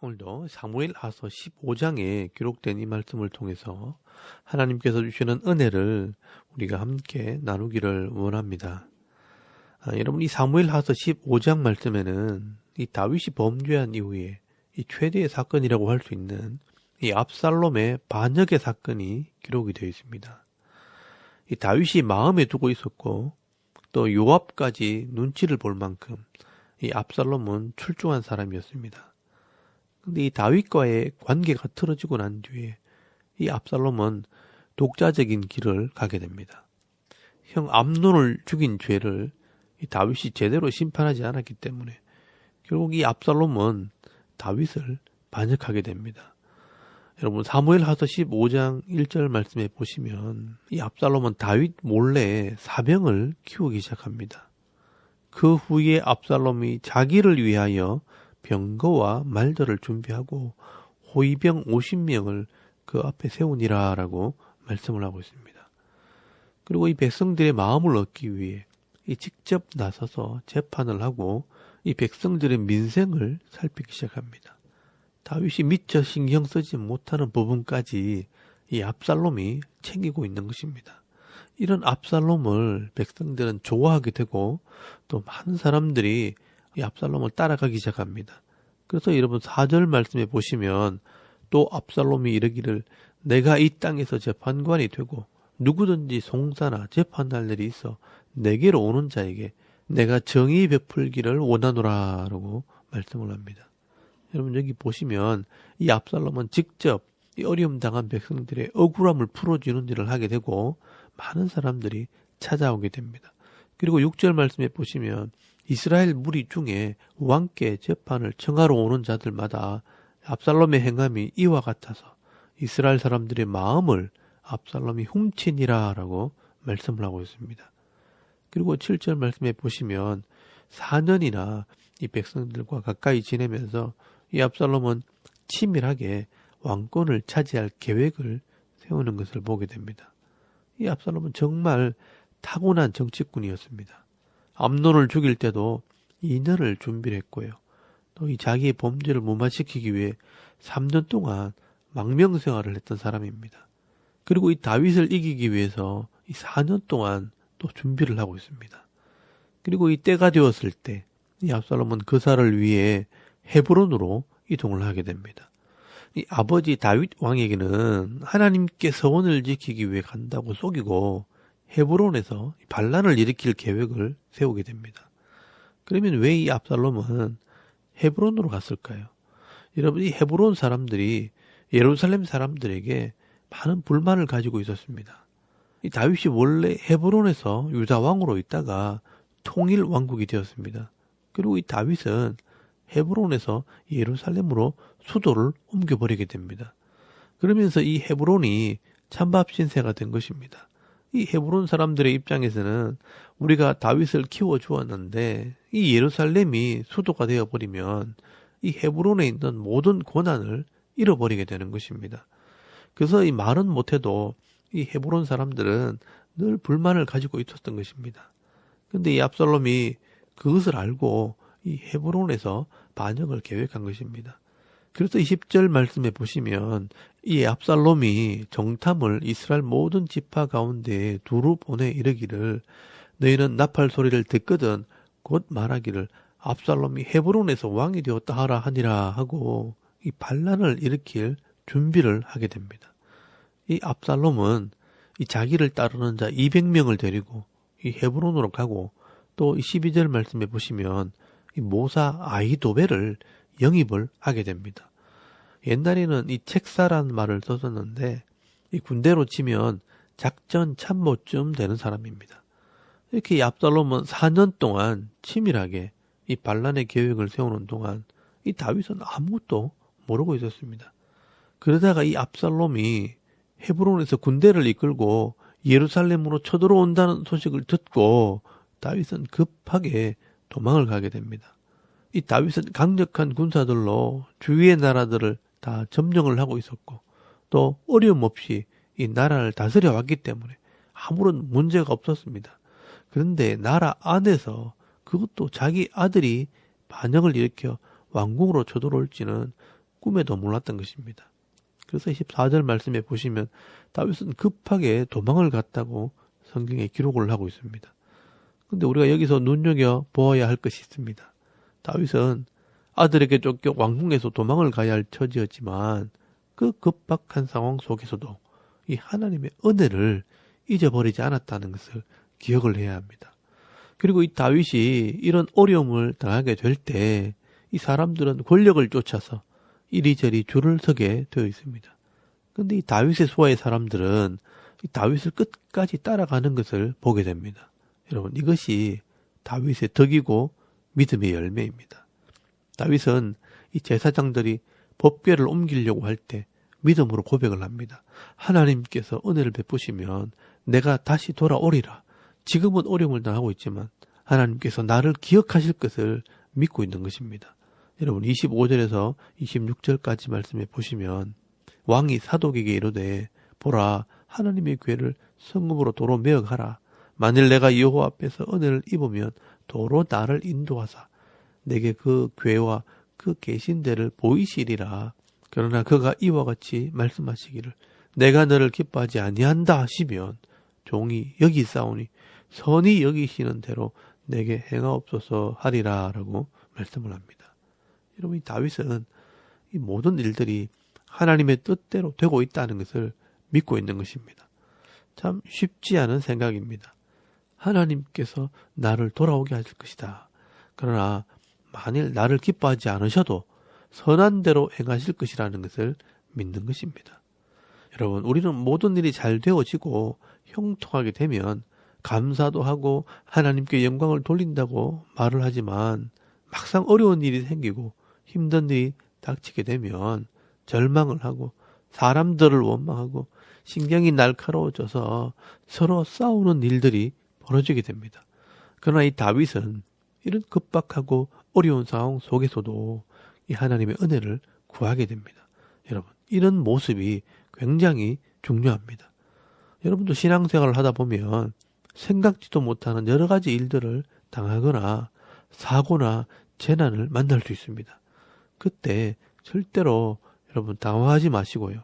오늘도 사무엘하서 15장에 기록된 이 말씀을 통해서 하나님께서 주시는 은혜를 우리가 함께 나누기를 원합니다. 여러분, 이 사무엘하서 15장 말씀에는 이 다윗이 범죄한 이후에 이 최대의 사건이라고 할 수 있는 이 압살롬의 반역의 사건이 기록이 되어 있습니다. 이 다윗이 마음에 두고 있었고 또 요압까지 눈치를 볼 만큼 이 압살롬은 출중한 사람이었습니다. 근데 이 다윗과의 관계가 틀어지고 난 뒤에 이 압살롬은 독자적인 길을 가게 됩니다. 형 암논을 죽인 죄를 이 다윗이 제대로 심판하지 않았기 때문에 결국 이 압살롬은 다윗을 반역하게 됩니다. 여러분, 사무엘하서 15장 1절 말씀에 보시면 이 압살롬은 다윗 몰래 사병을 키우기 시작합니다. 그 후에 압살롬이 자기를 위하여 병거와 말들을 준비하고 호위병 50명을 그 앞에 세우니라 라고 말씀을 하고 있습니다. 그리고 이 백성들의 마음을 얻기 위해 이 직접 나서서 재판을 하고 이 백성들의 민생을 살피기 시작합니다. 다윗이 미처 신경 쓰지 못하는 부분까지 이 압살롬이 챙기고 있는 것입니다. 이런 압살롬을 백성들은 좋아하게 되고 또 많은 사람들이 이 압살롬을 따라가기 시작합니다. 그래서 여러분 4절 말씀에 보시면 또 압살롬이 이르기를 내가 이 땅에서 재판관이 되고 누구든지 송사나 재판할 일이 있어 내게로 오는 자에게 내가 정의 베풀기를 원하노라 라고 말씀을 합니다. 여러분, 여기 보시면 이 압살롬은 직접 이 어려움 당한 백성들의 억울함을 풀어주는 일을 하게 되고 많은 사람들이 찾아오게 됩니다. 그리고 6절 말씀에 보시면 이스라엘 무리 중에 왕께 재판을 청하러 오는 자들마다 압살롬의 행함이 이와 같아서 이스라엘 사람들의 마음을 압살롬이 훔치니라 라고 말씀을 하고 있습니다. 그리고 7절 말씀에 보시면 4년이나 이 백성들과 가까이 지내면서 이 압살롬은 치밀하게 왕권을 차지할 계획을 세우는 것을 보게 됩니다. 이 압살롬은 정말 타고난 정치꾼이었습니다. 암논을 죽일 때도 2년을 준비를 했고요. 또 이 자기의 범죄를 무마시키기 위해 3년 동안 망명생활을 했던 사람입니다. 그리고 이 다윗을 이기기 위해서 이 4년 동안 또 준비를 하고 있습니다. 그리고 이 때가 되었을 때 이 압살롬은 그 사를 위해 헤브론으로 이동을 하게 됩니다. 이 아버지 다윗 왕에게는 하나님께 서원을 지키기 위해 간다고 속이고 헤브론에서 반란을 일으킬 계획을 세우게 됩니다. 그러면 왜 이 압살롬은 헤브론으로 갔을까요? 여러분, 이 헤브론 사람들이 예루살렘 사람들에게 많은 불만을 가지고 있었습니다. 이 다윗이 원래 헤브론에서 유다 왕으로 있다가 통일 왕국이 되었습니다. 그리고 이 다윗은 헤브론에서 예루살렘으로 수도를 옮겨버리게 됩니다. 그러면서 이 헤브론이 찬밥 신세가 된 것입니다. 이 헤브론 사람들의 입장에서는 우리가 다윗을 키워주었는데 이 예루살렘이 수도가 되어버리면 이 헤브론에 있는 모든 고난을 잃어버리게 되는 것입니다. 그래서 이 말은 못해도 이 헤브론 사람들은 늘 불만을 가지고 있었던 것입니다. 그런데 이 압살롬이 그것을 알고 이 헤브론에서 반역을 계획한 것입니다. 그래서 20절 말씀에 보시면 이 압살롬이 정탐을 이스라엘 모든 지파 가운데 두루 보내 이르기를 너희는 나팔 소리를 듣거든 곧 말하기를 압살롬이 헤브론에서 왕이 되었다 하라 하니라 하고 이 반란을 일으킬 준비를 하게 됩니다. 이 압살롬은 이 자기를 따르는 자 200명을 데리고 이 헤브론으로 가고 또 12절 말씀에 보시면 이 모사 아히도벨을 영입을 하게 됩니다. 옛날에는 이 책사라는 말을 썼었는데 이 군대로 치면 작전 참모쯤 되는 사람입니다. 이렇게 이 압살롬은 4년 동안 치밀하게 이 반란의 계획을 세우는 동안 이 다윗은 아무것도 모르고 있었습니다. 그러다가 이 압살롬이 헤브론에서 군대를 이끌고 예루살렘으로 쳐들어온다는 소식을 듣고 다윗은 급하게 도망을 가게 됩니다. 이 다윗은 강력한 군사들로 주위의 나라들을 다 점령을 하고 있었고 또 어려움 없이 이 나라를 다스려 왔기 때문에 아무런 문제가 없었습니다. 그런데 나라 안에서 그것도 자기 아들이 반역을 일으켜 왕궁으로 쳐들어올지는 꿈에도 몰랐던 것입니다. 그래서 14절 말씀에 보시면 다윗은 급하게 도망을 갔다고 성경에 기록을 하고 있습니다. 근데 우리가 여기서 눈여겨 보아야 할 것이 있습니다. 다윗은 아들에게 쫓겨 왕궁에서 도망을 가야 할 처지였지만 그 급박한 상황 속에서도 이 하나님의 은혜를 잊어버리지 않았다는 것을 기억을 해야 합니다. 그리고 이 다윗이 이런 어려움을 당하게 될 때 이 사람들은 권력을 쫓아서 이리저리 줄을 서게 되어 있습니다. 그런데 이 다윗의 수하의 사람들은 이 다윗을 끝까지 따라가는 것을 보게 됩니다. 여러분, 이것이 다윗의 덕이고 믿음의 열매입니다. 다윗은 이 제사장들이 법궤를 옮기려고 할 때 믿음으로 고백을 합니다. 하나님께서 은혜를 베푸시면 내가 다시 돌아오리라. 지금은 어려움을 당하고 있지만 하나님께서 나를 기억하실 것을 믿고 있는 것입니다. 여러분, 25절에서 26절까지 말씀해 보시면 왕이 사독에게 이르되 보라, 하나님의 궤를 성읍으로 도로 메어가라. 만일 내가 여호와 앞에서 은혜를 입으면 도로 나를 인도하사 내게 그 궤와 그 계신 데를 보이시리라. 그러나 그가 이와 같이 말씀하시기를 내가 너를 기뻐하지 아니한다 하시면 종이 여기 있사오니 선히 여기시는 대로 내게 행하옵소서 하리라 라고 말씀을 합니다. 여러분, 이 다윗은 이 모든 일들이 하나님의 뜻대로 되고 있다는 것을 믿고 있는 것입니다. 참 쉽지 않은 생각입니다. 하나님께서 나를 돌아오게 하실 것이다. 그러나 만일 나를 기뻐하지 않으셔도 선한 대로 행하실 것이라는 것을 믿는 것입니다. 여러분, 우리는 모든 일이 잘 되어지고 형통하게 되면 감사도 하고 하나님께 영광을 돌린다고 말을 하지만 막상 어려운 일이 생기고 힘든 일이 닥치게 되면 절망을 하고 사람들을 원망하고 신경이 날카로워져서 서로 싸우는 일들이 벌어지게 됩니다. 그러나 이 다윗은 이런 급박하고 어려운 상황 속에서도 이 하나님의 은혜를 구하게 됩니다. 여러분, 이런 모습이 굉장히 중요합니다. 여러분도 신앙생활을 하다 보면 생각지도 못하는 여러 가지 일들을 당하거나 사고나 재난을 만날 수 있습니다. 그때 절대로 여러분 당황하지 마시고요.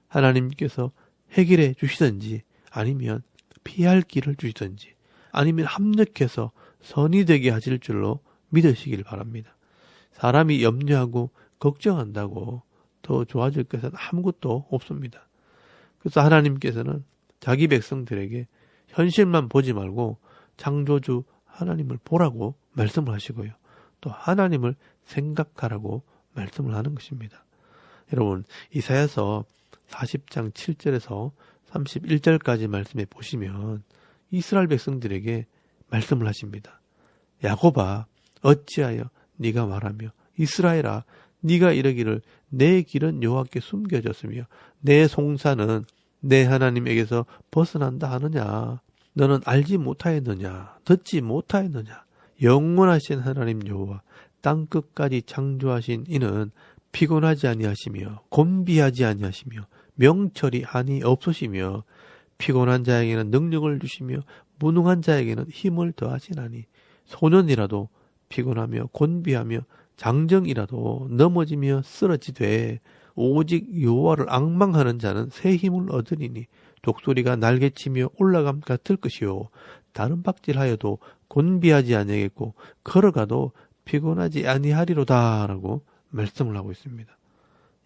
하나님께서 해결해 주시든지 아니면 피할 길을 주시든지 아니면 합력해서 선이 되게 하실 줄로 믿으시길 바랍니다. 사람이 염려하고 걱정한다고 더 좋아질 것은 아무것도 없습니다. 그래서 하나님께서는 자기 백성들에게 현실만 보지 말고 창조주 하나님을 보라고 말씀을 하시고요. 또 하나님을 생각하라고 말씀을 하는 것입니다. 여러분, 이사야서 40장 7절에서 31절까지 말씀해 보시면 이스라엘 백성들에게 말씀을 하십니다. 야곱아, 어찌하여 네가 말하며 이스라엘아, 네가 이르기를 내 길은 여호와께 숨겨졌으며 내 송사는 내 하나님에게서 벗어난다 하느냐. 너는 알지 못하였느냐, 듣지 못하였느냐. 영원하신 하나님 여호와 땅 끝까지 창조하신 이는 피곤하지 아니하시며 곤비하지 아니하시며 명철이 한이 없으시며 피곤한 자에게는 능력을 주시며 무능한 자에게는 힘을 더하시나니 소년이라도 피곤하며 곤비하며 장정이라도 넘어지며 쓰러지되 오직 여호와를 앙망하는 자는 새 힘을 얻으리니 독수리가 날개치며 올라감 같을 것이요 다른 박질하여도 곤비하지 아니하겠고 걸어가도 피곤하지 아니하리로다 라고 말씀을 하고 있습니다.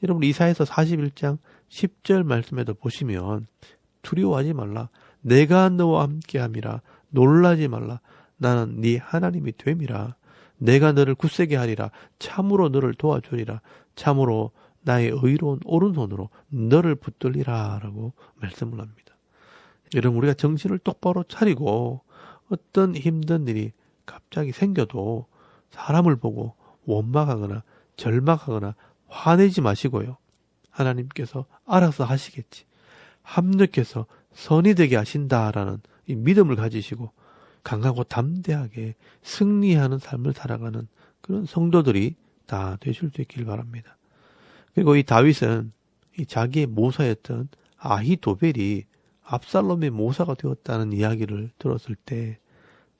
여러분, 이사야서 41장 10절 말씀에도 보시면 두려워하지 말라, 내가 너와 함께함이라, 놀라지 말라, 나는 네 하나님이 됨이라, 내가 너를 굳세게 하리라, 참으로 너를 도와주리라, 참으로 나의 의로운 오른손으로 너를 붙들리라 라고 말씀을 합니다. 여러분, 우리가 정신을 똑바로 차리고 어떤 힘든 일이 갑자기 생겨도 사람을 보고 원망하거나 절망하거나 화내지 마시고요. 하나님께서 알아서 하시겠지, 합력해서 선이 되게 하신다라는 이 믿음을 가지시고 강하고 담대하게 승리하는 삶을 살아가는 그런 성도들이 다 되실 수 있길 바랍니다. 그리고 이 다윗은 이 자기의 모사였던 아히도벨이 압살롬의 모사가 되었다는 이야기를 들었을 때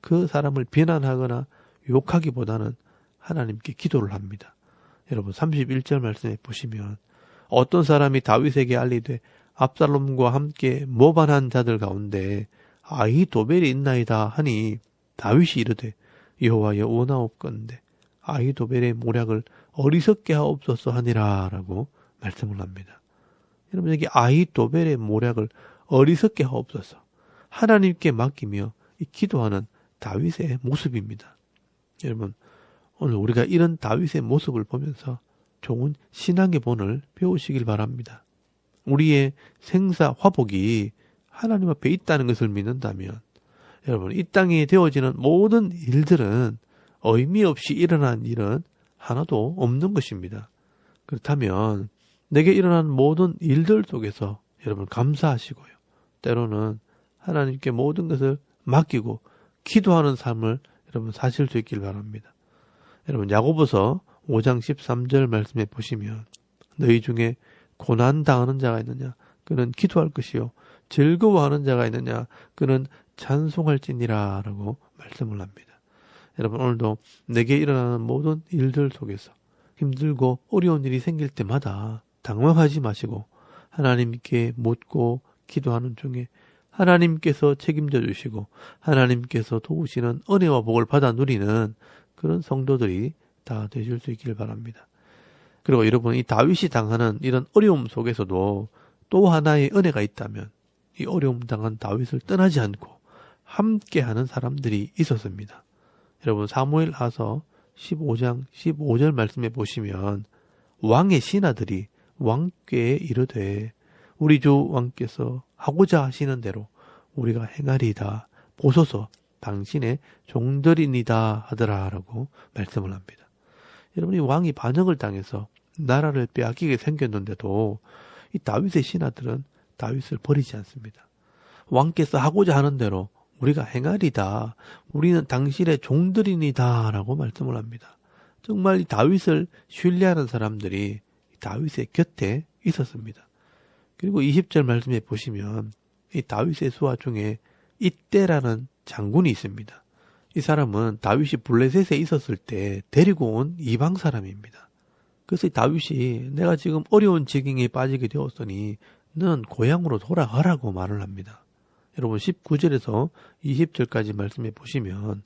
그 사람을 비난하거나 욕하기보다는 하나님께 기도를 합니다. 여러분 31절 말씀에 보시면 어떤 사람이 다윗에게 알리되 압살롬과 함께 모반한 자들 가운데 아히도벨이 있나이다 하니 다윗이 이르되 여호와여 원하옵건대 아히도벨의 모략을 어리석게 하옵소서 하니라 라고 말씀을 합니다. 여러분 여기 아히도벨의 모략을 어리석게 하옵소서 하나님께 맡기며 기도하는 다윗의 모습입니다. 여러분 오늘 우리가 이런 다윗의 모습을 보면서 좋은 신앙의 본을 배우시길 바랍니다. 우리의 생사 화복이 하나님 앞에 있다는 것을 믿는다면 여러분 이 땅에 되어지는 모든 일들은 의미 없이 일어난 일은 하나도 없는 것입니다. 그렇다면 내게 일어난 모든 일들 속에서 여러분 감사하시고요. 때로는 하나님께 모든 것을 맡기고 기도하는 삶을 여러분 사실 수 있길 바랍니다. 여러분 야고보서 5장 13절 말씀에 보시면 너희 중에 고난 당하는 자가 있느냐 그는 기도할 것이요 즐거워하는 자가 있느냐 그는 찬송할지니라 라고 말씀을 합니다. 여러분 오늘도 내게 일어나는 모든 일들 속에서 힘들고 어려운 일이 생길 때마다 당황하지 마시고 하나님께 묻고 기도하는 중에 하나님께서 책임져 주시고 하나님께서 도우시는 은혜와 복을 받아 누리는 그런 성도들이 다 되실 수 있기를 바랍니다. 그리고 여러분 이 다윗이 당하는 이런 어려움 속에서도 또 하나의 은혜가 있다면 이 어려움 당한 다윗을 떠나지 않고 함께하는 사람들이 있었습니다. 여러분 사무엘하서 15장 15절 말씀에 보시면 왕의 신하들이 왕께 이르되 우리 주 왕께서 하고자 하시는 대로 우리가 행하리이다 보소서 당신의 종들이니다 하더라라고 말씀을 합니다. 여러분이 왕이 반역을 당해서 나라를 빼앗기게 생겼는데도 이 다윗의 신하들은 다윗을 버리지 않습니다. 왕께서 하고자 하는 대로 우리가 행하리다. 우리는 당신의 종들이니다 라고 말씀을 합니다. 정말 이 다윗을 신뢰하는 사람들이 다윗의 곁에 있었습니다. 그리고 20절 말씀에 보시면 이 다윗의 수하 중에 이때라는 장군이 있습니다. 이 사람은 다윗이 블레셋에 있었을 때 데리고 온 이방 사람입니다. 그래서 다윗이 내가 지금 어려운 지경에 빠지게 되었으니 너는 고향으로 돌아가라고 말을 합니다. 여러분 19절에서 20절까지 말씀해 보시면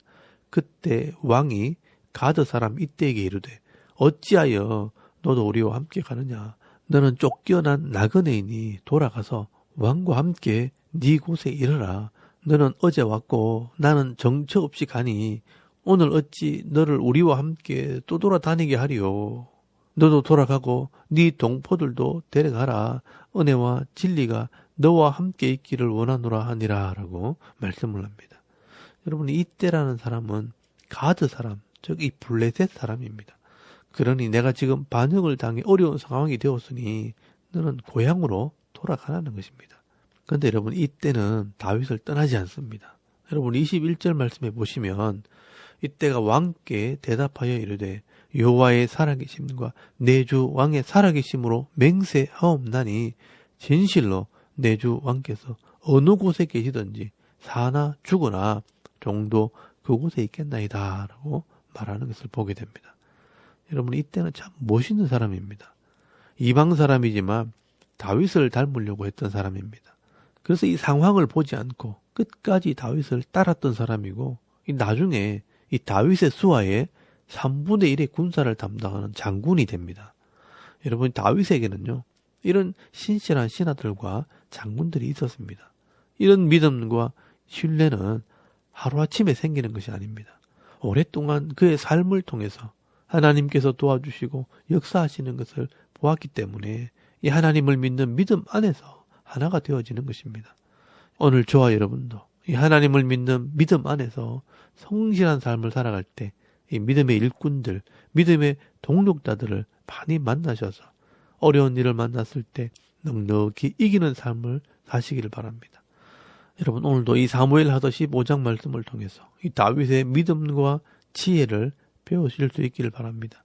그때 왕이 가드 사람 이때에게 이르되 어찌하여 너도 우리와 함께 가느냐 너는 쫓겨난 나그네이니 돌아가서 왕과 함께 네 곳에 이르라 너는 어제 왔고 나는 정처 없이 가니 오늘 어찌 너를 우리와 함께 또 돌아다니게 하리요 너도 돌아가고 네 동포들도 데려가라 은혜와 진리가 너와 함께 있기를 원하노라 하니라 라고 말씀을 합니다. 여러분 이때라는 사람은 가드 사람 즉 이 블레셋 사람입니다. 그러니 내가 지금 반역을 당해 어려운 상황이 되었으니 너는 고향으로 돌아가라는 것입니다. 그런데 여러분 이때는 다윗을 떠나지 않습니다. 여러분 21절 말씀에 보시면 이때가 왕께 대답하여 이르되 여호와의 살아계심과 내 주 왕의 살아계심으로 맹세하옵나니 진실로 내 주 왕께서 어느 곳에 계시든지 사나 죽으나 종도 그곳에 있겠나이다 라고 말하는 것을 보게 됩니다. 여러분 이때는 참 멋있는 사람입니다. 이방 사람이지만 다윗을 닮으려고 했던 사람입니다. 그래서 이 상황을 보지 않고 끝까지 다윗을 따랐던 사람이고 나중에 이 다윗의 수하에 3분의 1의 군사를 담당하는 장군이 됩니다. 여러분 다윗에게는요 이런 신실한 신하들과 장군들이 있었습니다. 이런 믿음과 신뢰는 하루아침에 생기는 것이 아닙니다. 오랫동안 그의 삶을 통해서 하나님께서 도와주시고 역사하시는 것을 보았기 때문에 이 하나님을 믿는 믿음 안에서 하나가 되어지는 것입니다. 오늘 저와 여러분도 이 하나님을 믿는 믿음 안에서 성실한 삶을 살아갈 때 이 믿음의 일꾼들, 믿음의 동력자들을 많이 만나셔서 어려운 일을 만났을 때 넉넉히 이기는 삶을 사시기를 바랍니다. 여러분 오늘도 이 사무엘하서 15장 말씀을 통해서 이 다윗의 믿음과 지혜를 배우실 수 있기를 바랍니다.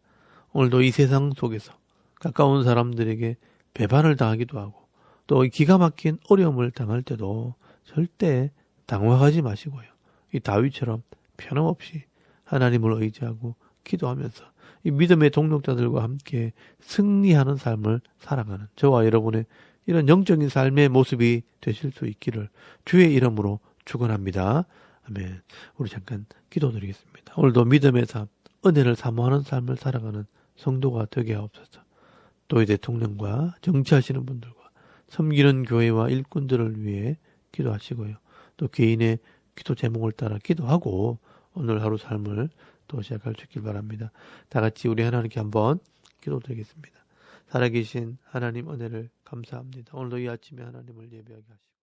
오늘도 이 세상 속에서 가까운 사람들에게 배반을 당하기도 하고 또 기가 막힌 어려움을 당할 때도 절대 당황하지 마시고요. 이 다윗처럼 변함없이 하나님을 의지하고 기도하면서 이 믿음의 동력자들과 함께 승리하는 삶을 살아가는 저와 여러분의 이런 영적인 삶의 모습이 되실 수 있기를 주의 이름으로 축원합니다. 아멘. 우리 잠깐 기도드리겠습니다. 오늘도 믿음의 삶, 은혜를 사모하는 삶을 살아가는 성도가 되게 하옵소서. 또 이 대통령과 정치하시는 분들과 섬기는 교회와 일꾼들을 위해 기도하시고요. 또 개인의 기도 제목을 따라 기도하고 오늘 하루 삶을 또 시작할 수 있길 바랍니다. 다 같이 우리 하나님께 한번 기도드리겠습니다. 살아계신 하나님 은혜를 감사합니다. 오늘도 이 아침에 하나님을 예배하게 하시고